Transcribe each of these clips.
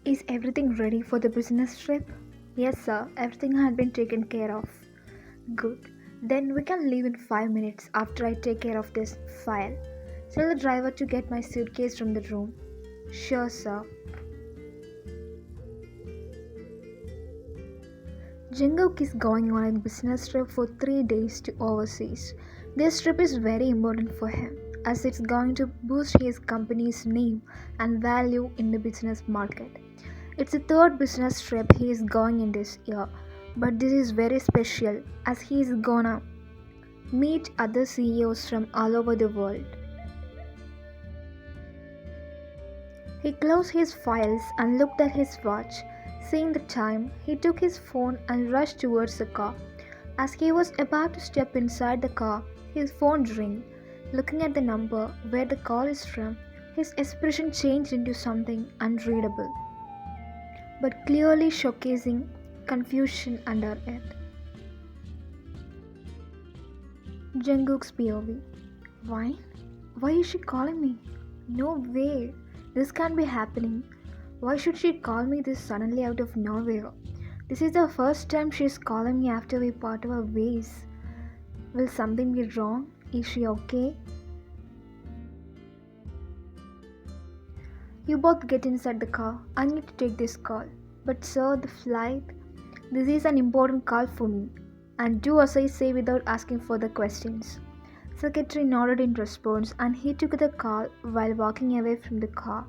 Is everything ready for the business trip? Yes, sir. Everything had been taken care of. Good. Then we can leave in 5 minutes after I take care of this file. Tell the driver to get my suitcase from the room. Sure, sir. Jungkook is going on a business trip for 3 days to overseas. This trip is very important for him as it's going to boost his company's name and value in the business market. It's the third business trip he is going in this year, but this is very special as he is gonna meet other CEOs from all over the world. He closed his files and looked at his watch. Seeing the time, he took his phone and rushed towards the car. As he was about to step inside the car, his phone rang. Looking at the number where the call is from, his expression changed into something unreadable, but clearly showcasing confusion under it. Jungkook's POV. Why? Why is she calling me? No way. This can't be happening. Why should she call me this suddenly out of nowhere? This is the first time she's calling me after we part our ways. Will something be wrong? Is she okay? You both get inside the car. I need to take this call. But sir, the flight. This is an important call for me. And do as I say without asking further questions. Secretary nodded in response and he took the call while walking away from the car.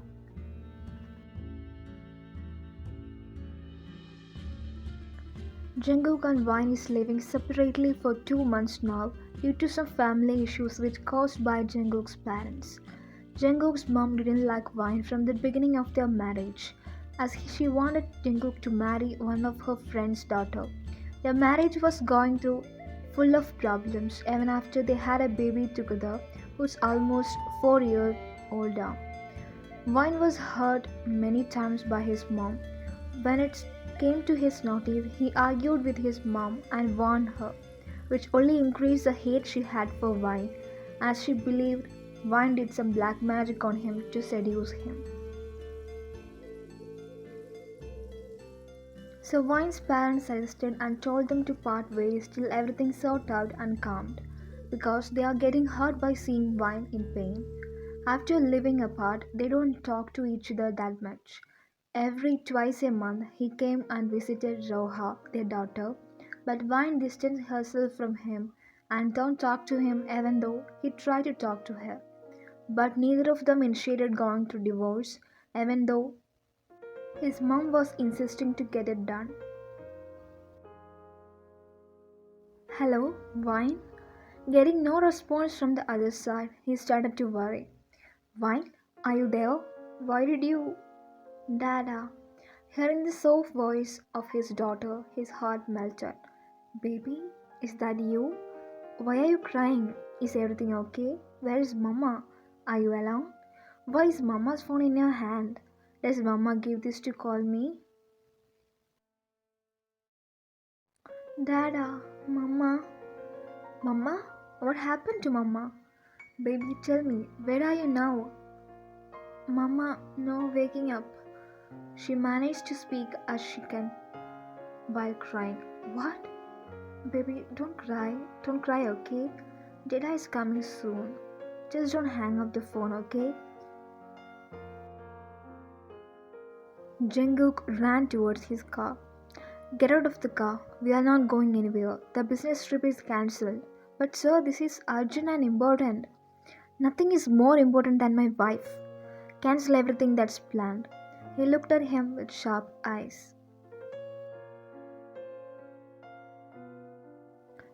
Jungkook and Vine is living separately for 2 months now due to some family issues which caused by Jungkook's parents. Jungkook's mom didn't like Vine from the beginning of their marriage as she wanted Jungkook to marry one of her friend's daughter. Their marriage was going through full of problems even after they had a baby together who's almost 4 years old now. Vine was hurt many times by his mom. When it came to his notice, he argued with his mom and warned her, which only increased the hate she had for Vine, as she believed Vine did some black magic on him to seduce him. So Vine's parents suggested and told them to part ways till everything sorted out and calmed, because they are getting hurt by seeing Vine in pain. After living apart, they don't talk to each other that much. Every twice a month, he came and visited Roha, their daughter, but Vine distanced herself from him and don't talk to him even though he tried to talk to her. But neither of them initiated going to divorce, even though his mom was insisting to get it done. Hello, Vine? Getting no response from the other side, he started to worry. Vine, are you there? Why did you? Dada. Hearing the soft voice of his daughter, his heart melted. Baby, is that you? Why are you crying? Is everything okay? Where is Mama? Are you alone? Why is Mama's phone in your hand? Does Mama give this to call me? Dada, Mama. Mama? What happened to Mama? Baby, tell me, where are you now? Mama, no waking up. She managed to speak as she can while crying. What? Baby, don't cry, okay? Dada is coming soon. Just don't hang up the phone, okay? Jungkook ran towards his car. Get out of the car. We are not going anywhere. The business trip is cancelled. But sir, this is urgent and important. Nothing is more important than my wife. Cancel everything that's planned. He looked at him with sharp eyes.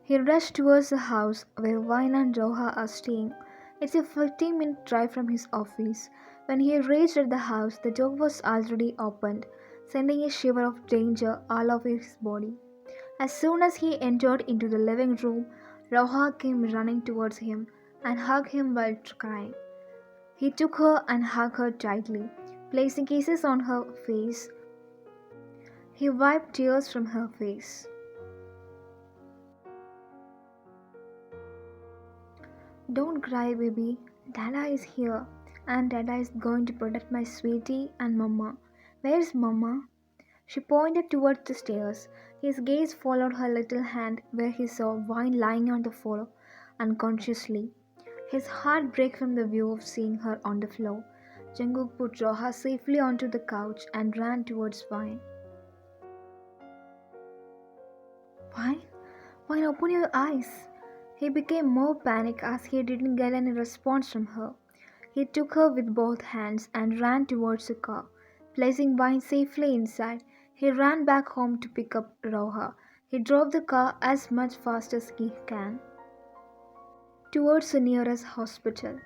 He rushed towards the house where Vine and Roha are staying. It's a 15-minute drive from his office. When he reached at the house, the door was already opened, sending a shiver of danger all over his body. As soon as he entered into the living room, Roha came running towards him and hugged him while crying. He took her and hugged her tightly, placing kisses on her face. He wiped tears from her face. Don't cry, baby. Dada is here, and Dada is going to protect my sweetie and Mama. Where's Mama? She pointed towards the stairs. His gaze followed her little hand where he saw Vine lying on the floor unconsciously. His heart broke from the view of seeing her on the floor. Jungkook put Roha safely onto the couch and ran towards Vine. Vine? Vine, open your eyes. He became more panicked as he didn't get any response from her. He took her with both hands and ran towards the car. Placing Vine safely inside, he ran back home to pick up Roha. He drove the car as much fast as he can towards the nearest hospital.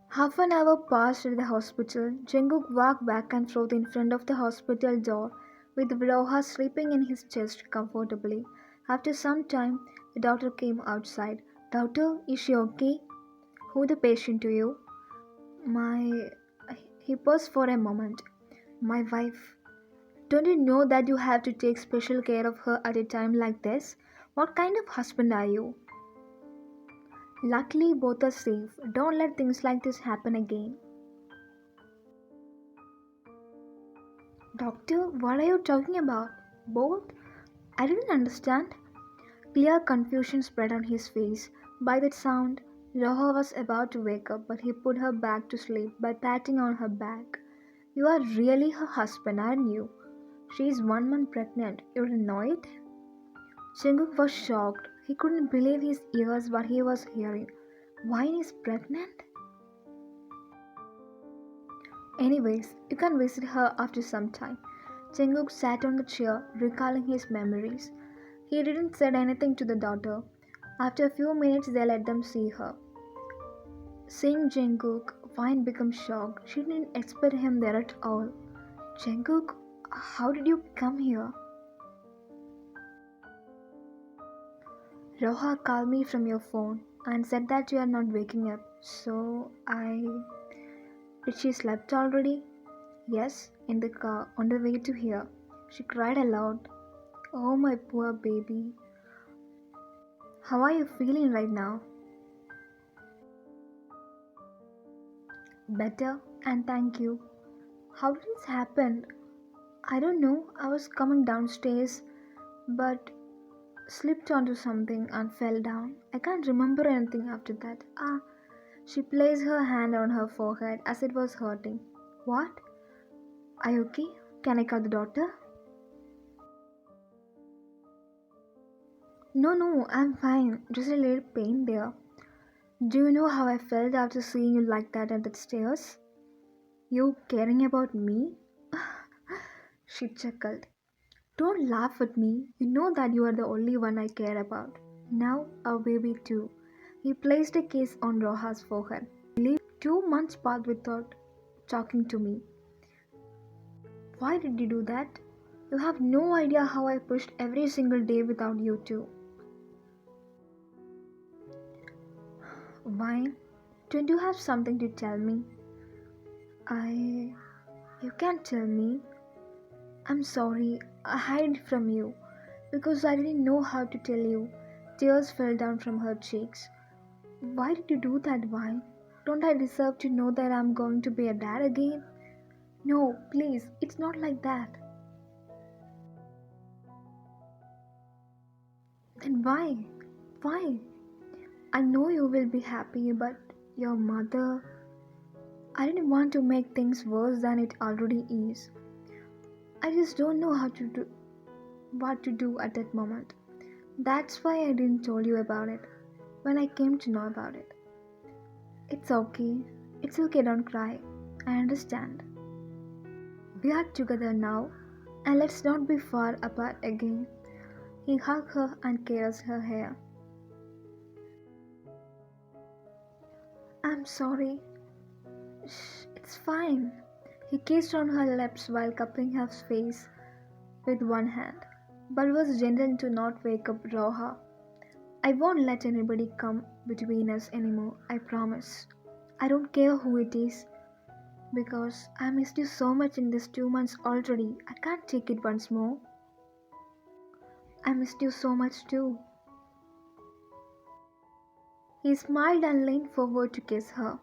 Half an hour passed at the hospital. Jungkook walked back and forth in front of the hospital door with Roha sleeping in his chest comfortably. After some time, the doctor came outside. Doctor, is she okay? Who the patient to you? My. He paused for a moment. My wife. Don't you know that you have to take special care of her at a time like this? What kind of husband are you? Luckily, both are safe. Don't let things like this happen again. Doctor, what are you talking about? Both? I didn't understand. Clear confusion spread on his face. By that sound, Roha was about to wake up, but he put her back to sleep by patting on her back. You are really her husband, aren't you? She is 1 month pregnant. You didn't know it? Jungkook was shocked. He couldn't believe his ears what he was hearing. Vine is pregnant? Anyways, you can visit her after some time. Jungkook sat on the chair, recalling his memories. He didn't say anything to the daughter. After a few minutes, they let them see her. Seeing Jungkook, Vine became shocked. She didn't expect him there at all. Jungkook, how did you come here? Roha called me from your phone and said that you are not waking up. So I. Did she slept already? Yes, in the car on the way to here. She cried aloud. Oh, my poor baby. How are you feeling right now? Better, and thank you. How did this happen? I don't know. I was coming downstairs, but slipped onto something and fell down. I can't remember anything after that. She placed her hand on her forehead as it was hurting. What? Are you okay? Can I call the doctor? No, I'm fine. Just a little pain there. Do you know how I felt after seeing you like that at the stairs? You caring about me? She chuckled. Don't laugh at me. You know that you are the only one I care about. Now, our baby too. He placed a kiss on Roha's forehead. 2 months passed without talking to me. Why did you do that? You have no idea how I pushed every single day without you two. Why? Don't you have something to tell me? You can't tell me. I'm sorry, I hid it from you because I didn't know how to tell you. Tears fell down from her cheeks. Why did you do that, Vine? Don't I deserve to know that I'm going to be a dad again? No, please, it's not like that. Then why? Why? I know you will be happy, but your mother. I didn't want to make things worse than it already is. I just don't know what to do at that moment. That's why I didn't tell you about it when I came to know about it. It's okay. It's okay, don't cry. I understand. We are together now, and let's not be far apart again. He hugged her and caressed her hair. I'm sorry. Shh, it's fine. He kissed on her lips while cupping her face with one hand, but was gentle to not wake up Roha. I won't let anybody come between us anymore, I promise. I don't care who it is, because I missed you so much in these 2 months already. I can't take it once more. I missed you so much too. He smiled and leaned forward to kiss her.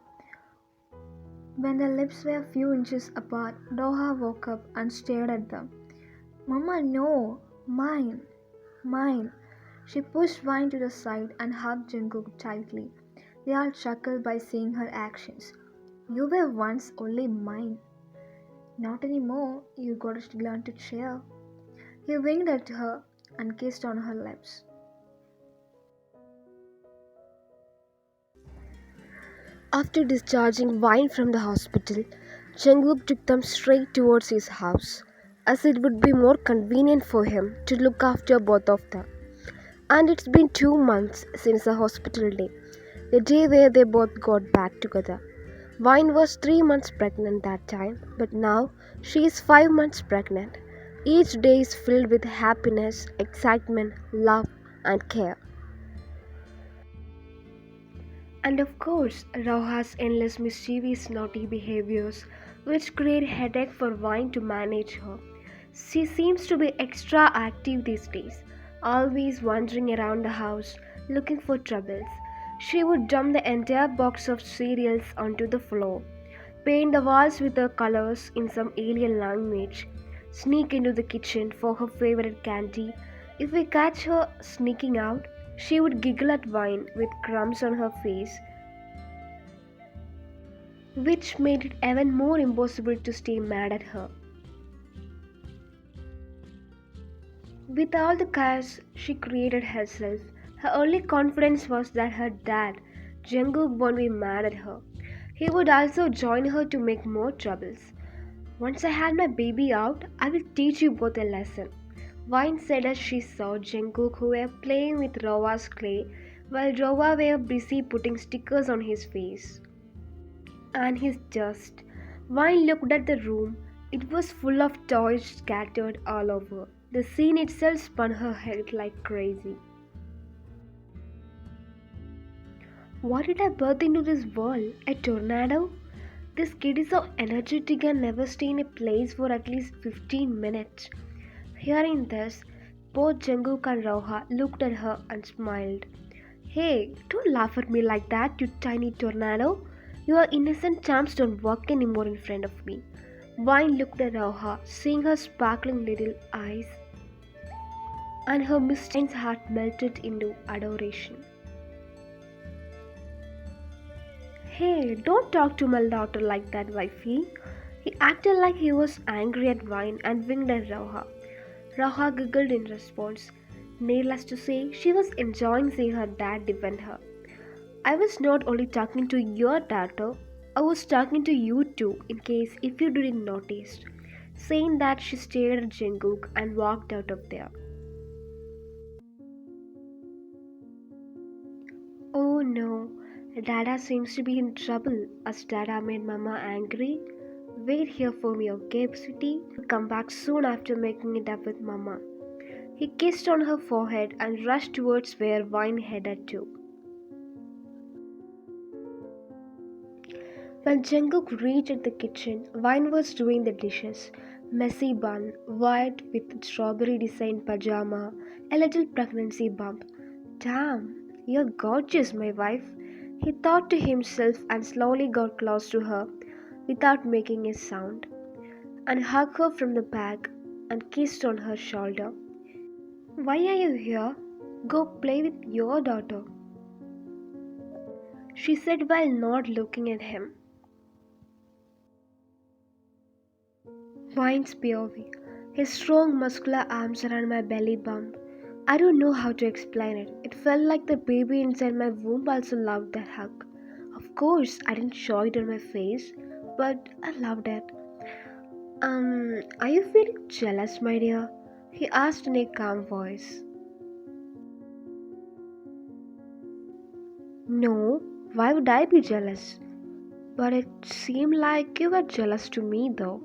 When their lips were a few inches apart, Roha woke up and stared at them. Mama, no! Mine! Mine! She pushed Vine to the side and hugged Jungkook tightly. They all chuckled by seeing her actions. You were once only mine. Not anymore. You gotta learn to chill. He winked at her and kissed on her lips. After discharging Vine from the hospital, Jungkook took them straight towards his house, as it would be more convenient for him to look after both of them. And it's been 2 months since the hospital day, the day where they both got back together. Vine was 3 months pregnant that time, but now she is 5 months pregnant. Each day is filled with happiness, excitement, love, and care. And of course, Rauha's endless mischievous naughty behaviors, which create headache for Vine to manage her. She seems to be extra active these days, always wandering around the house looking for troubles. She would dump the entire box of cereals onto the floor, paint the walls with her colors in some alien language, sneak into the kitchen for her favorite candy. If we catch her sneaking out, she would giggle at Vine with crumbs on her face, which made it even more impossible to stay mad at her. With all the chaos she created herself, her only confidence was that her dad, Jungkook, won't be mad at her. He would also join her to make more troubles. Once I have my baby out, I will teach you both a lesson. Vine said as she saw Jungkook who were playing with Rowa's clay while Rowa were busy putting stickers on his face and his dust. Vine looked at the room. It was full of toys scattered all over. The scene itself spun her head like crazy. What did I birth into this world? A tornado? This kid is so energetic and never stay in a place for at least 15 minutes. Hearing this, both Jungkook and Roha looked at her and smiled. Hey, don't laugh at me like that, you tiny tornado. Your innocent charms don't work anymore in front of me. Vine looked at Roha, seeing her sparkling little eyes, and her mischievous heart melted into adoration. Hey, don't talk to my daughter like that, wifey. He acted like he was angry at Vine and winked at Roha. Roha giggled in response. Needless to say, she was enjoying seeing her dad defend her. I was not only talking to your daughter, I was talking to you too, in case if you didn't notice. Saying that, she stared at Jungkook and walked out of there. Oh no, Dada seems to be in trouble as Dada made Mama angry. Wait here for me, okay, sweetie? Come back soon after making it up with Mama. He kissed on her forehead and rushed towards where Vine headed to. When Jungkook reached the kitchen, Vine was doing the dishes. Messy bun, white with strawberry designed pajama, a little pregnancy bump. Damn, you're gorgeous, my wife. He thought to himself and slowly got close to her without making a sound, and hugged her from the back and kissed on her shoulder. Why are you here? Go play with your daughter, she said while not looking at him. Vine's POV. His strong muscular arms around my belly bump. I don't know how to explain it. It felt like the baby inside my womb also loved that hug. Of course, I didn't show it on my face, but I loved it. Are you feeling jealous, my dear? He asked in a calm voice. No, why would I be jealous? But it seemed like you were jealous to me, though.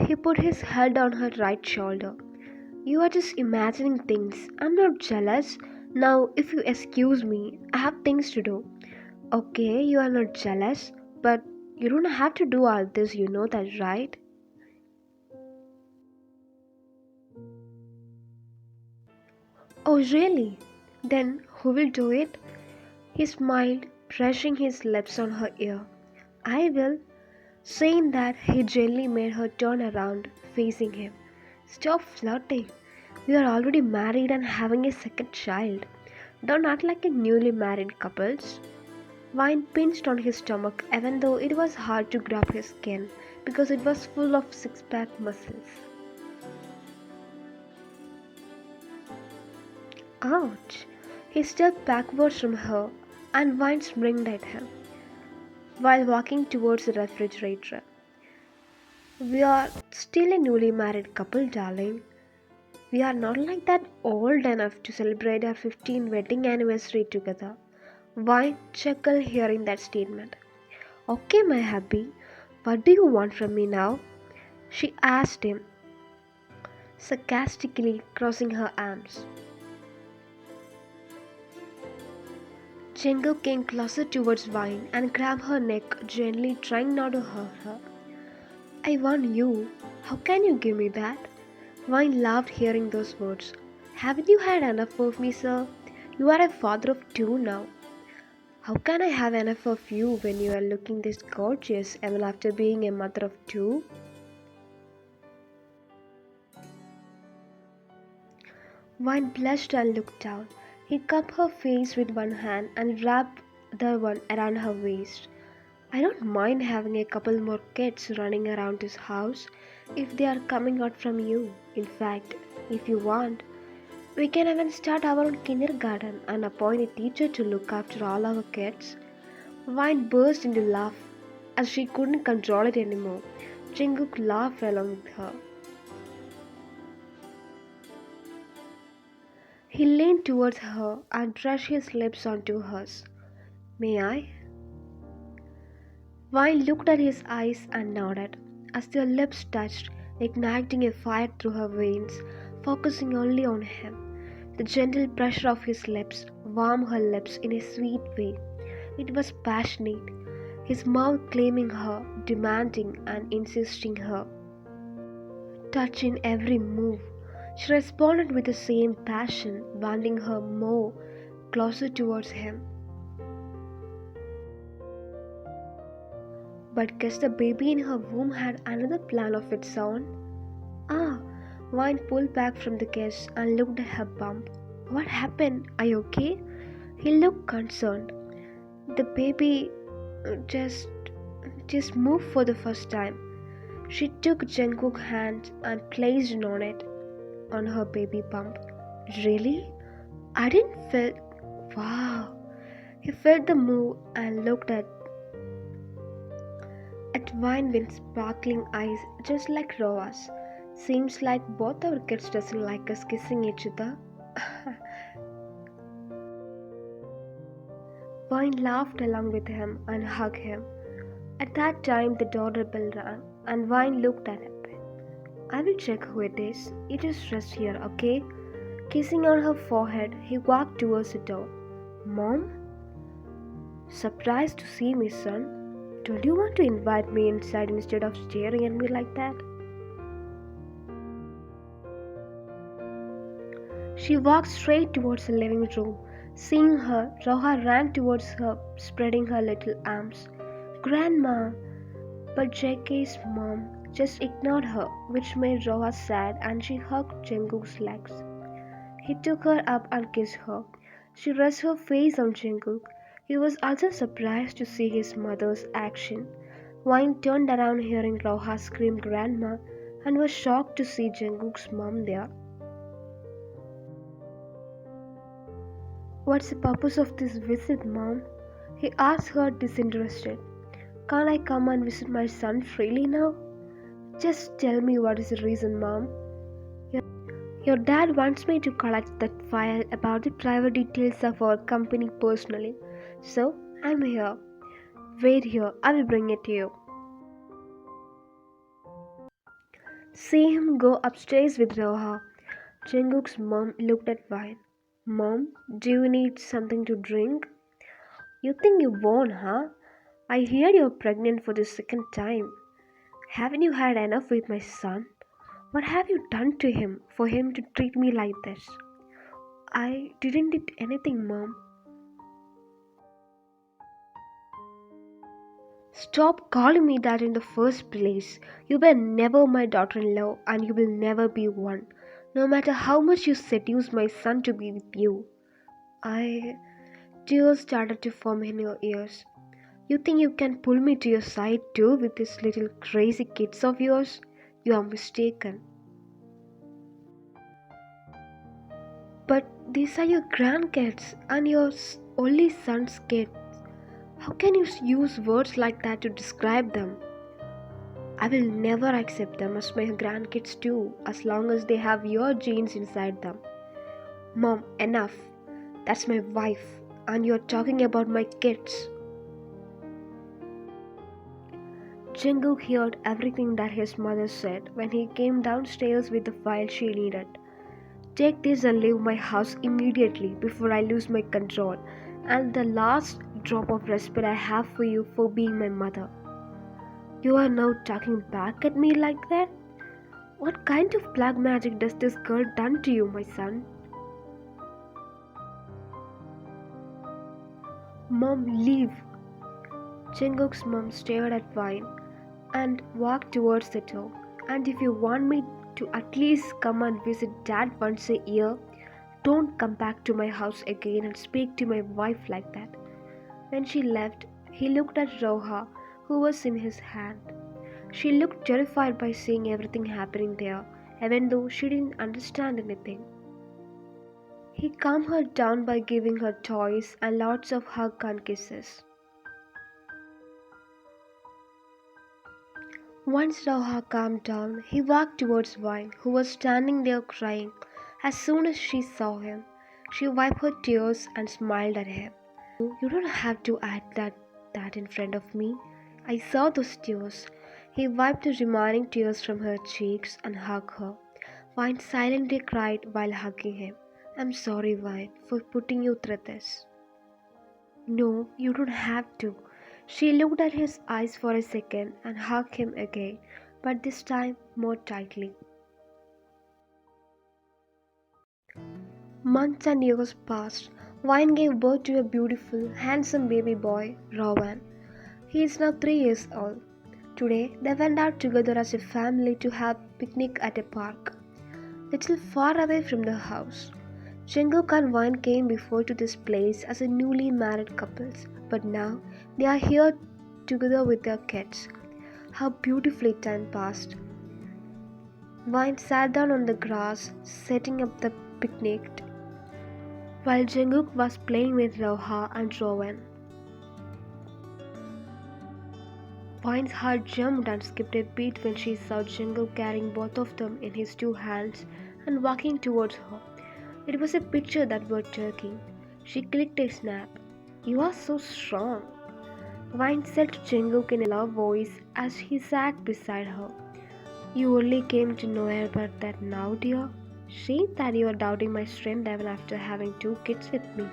He put his head on her right shoulder. You are just imagining things. I'm not jealous. Now, if you excuse me, I have things to do. Okay, you are not jealous, but you don't have to do all this, you know that, right? Oh, really? Then who will do it? He smiled, brushing his lips on her ear. I will. Saying that, he gently made her turn around, facing him. Stop flirting. We are already married and having a second child. Don't act like a newly married couples. Wine pinched on his stomach, even though it was hard to grab his skin because it was full of six-pack muscles. Ouch! He stepped backwards from her, and Wine springed at him while walking towards the refrigerator. We are still a newly married couple, darling. We are not like that old enough to celebrate our 15th wedding anniversary together. Wine chuckled hearing that statement. Okay, my hubby, what do you want from me now? She asked him, sarcastically crossing her arms. Jungkook came closer towards Vine and grabbed her neck, gently trying not to hurt her. I want you. How can you give me that? Vine laughed hearing those words. Haven't you had enough of me, sir? You are a father of two now. How can I have enough of you when you are looking this gorgeous even after being a mother of two? Vine blushed and looked down. He cupped her face with one hand and wrapped the other one around her waist. I don't mind having a couple more kids running around this house if they are coming out from you. In fact, if you want, we can even start our own kindergarten and appoint a teacher to look after all our kids. Vine burst into laugh as she couldn't control it anymore. Jungkook laughed along with her. He leaned towards her and brushed his lips onto hers. May I? Vine looked at his eyes and nodded as their lips touched, igniting a fire through her veins, focusing only on him. The gentle pressure of his lips warmed her lips in a sweet way. It was passionate, his mouth claiming her, demanding and insisting her touch in every move. She responded with the same passion, wanting her more closer towards him. But guess the baby in her womb had another plan of its own. Ah, Vine pulled back from the kiss and looked at her bump. What happened? Are you okay? He looked concerned. The baby just moved for the first time. She took Jungkook's hand and placed it on her baby bump. Really? I didn't feel. Wow. He felt the move and looked at Vine with sparkling eyes just like Roa's. Seems like both our kids doesn't like us kissing each other. Vine laughed along with him and hugged him. At that time the doorbell rang and Vine looked at him. I will check who it is. You just rest here, okay? Kissing on her forehead, he walked towards the door. Mom? Surprised to see me, son? Don't you want to invite me inside instead of staring at me like that? She walked straight towards the living room. Seeing her, Roha ran towards her, spreading her little arms. Grandma! But JK's mom just ignored her, which made Roha sad and she hugged Jungkook's legs. He took her up and kissed her. She rested her face on Jungkook. He was also surprised to see his mother's action. Wine turned around hearing Roha scream grandma and was shocked to see Jungkook's mom there. What's the purpose of this visit, Mom? He asked her disinterested. Can't I come and visit my son freely now? Just tell me what is the reason, Mom. Your dad wants me to collect that file about the private details of our company personally. So, I'm here. Wait here, I will bring it to you. See him go upstairs with Roha. Jungkook's mom looked at Vine. Mom, do you need something to drink? You think you won't, huh? I hear you're pregnant for the second time. Haven't you had enough with my son? What have you done to him for him to treat me like this? I didn't do anything, Mom. Stop calling me that in the first place. You were never my daughter-in-law and you will never be one, no matter how much you seduce my son to be with you. I... Tears started to form in your ears. You think you can pull me to your side too with these little crazy kids of yours? You are mistaken. But these are your grandkids and your only son's kids. How can you use words like that to describe them? I will never accept them as my grandkids too, as long as they have your genes inside them. Mom, enough. That's my wife, and you're talking about my kids. Jungkook heard everything that his mother said when he came downstairs with the file she needed. Take this and leave my house immediately before I lose my control and the last drop of respect I have for you for being my mother. You are now talking back at me like that? What kind of black magic does this girl done to you, my son? Mom, leave. Jungkook's mom stared at Vine and walked towards the door. And if you want me to at least come and visit Dad once a year, don't come back to my house again and speak to my wife like that. When she left, he looked at Roha, who was in his hand. She looked terrified by seeing everything happening there, even though she didn't understand anything. He calmed her down by giving her toys and lots of hugs and kisses. Once Roha calmed down, he walked towards Vine, who was standing there crying. As soon as she saw him, she wiped her tears and smiled at him. You don't have to act that in front of me. I saw those tears. He wiped the remaining tears from her cheeks and hugged her. Vine silently cried while hugging him. I'm sorry, Vine, for putting you through this. No, you don't have to. She looked at his eyes for a second and hugged him again, but this time more tightly. Months and years passed. Vine gave birth to a beautiful, handsome baby boy, Rowan. He is now 3 years old. Today, they went out together as a family to have a picnic at a park, little far away from the house. Jungkook and Vine came before to this place as a newly married couples, but now they are here together with their kids. How beautifully time passed. Vine sat down on the grass, setting up the picnic, while Jungkook was playing with Roha and Rowan. Vine's heart jumped and skipped a beat when she saw Jungkook carrying both of them in his two hands and walking towards her. It was a picture that was jerking. She clicked a snap. You are so strong, Vine said to Jungkook in a low voice as he sat beside her. You only came to know about that now, dear. Shame that you are doubting my strength even after having 2 kids with me.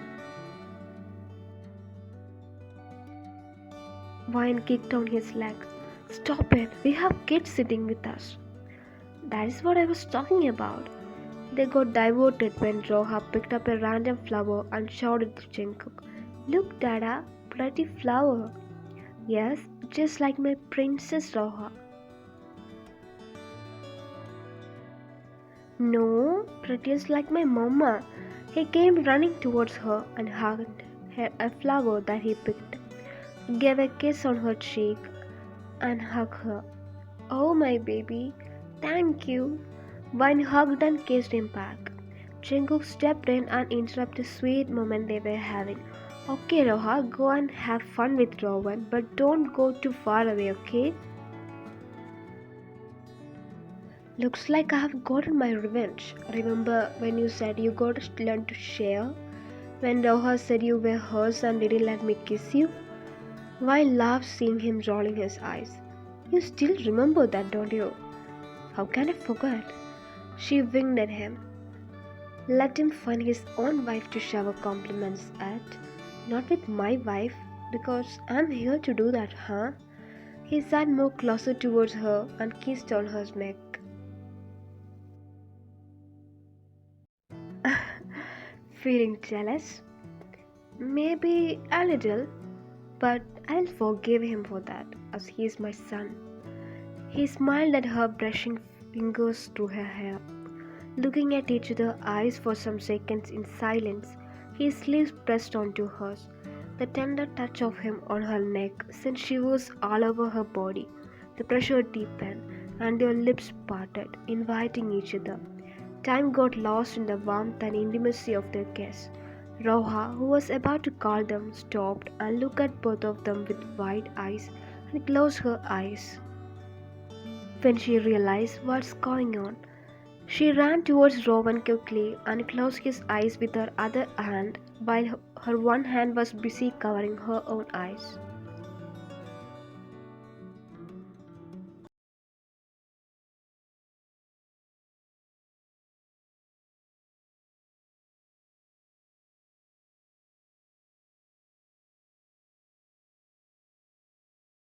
Vine kicked on his legs. Stop it, we have kids sitting with us. That is what I was talking about. They got diverted when Roha picked up a random flower and shouted to Jungkook. Look, Dada, pretty flower. Yes, just like my princess Roha. No, prettiest like my mama. He came running towards her and hugged her a flower that he picked, gave a kiss on her cheek and hugged her. Oh my baby, thank you. Vine hugged and kissed him back. Jungkook stepped in and interrupted the sweet moment they were having. Okay, Roha, go and have fun with Rowan, but don't go too far away, okay? Looks like I have gotten my revenge. Remember when you said you got to learn to share? When Roha said you were hers and didn't let me kiss you? Vine laughed seeing him rolling his eyes. You still remember that, don't you? How can I forget? She winked at him. Let him find his own wife to shower compliments at, not with my wife, because I'm here to do that, huh? He sat more closer towards her and kissed on her neck. Feeling jealous? Maybe a little, but I'll forgive him for that, as he is my son. He smiled at her, brushing fingers through her hair. Looking at each other's eyes for some seconds in silence, his sleeves pressed onto hers. The tender touch of him on her neck sent shivers all over her body. The pressure deepened, and their lips parted, inviting each other. Time got lost in the warmth and intimacy of their kiss. Roha, who was about to call them, stopped and looked at both of them with wide eyes and closed her eyes. When she realized what's going on, she ran towards Rowan quickly and closed his eyes with her other hand while her one hand was busy covering her own eyes.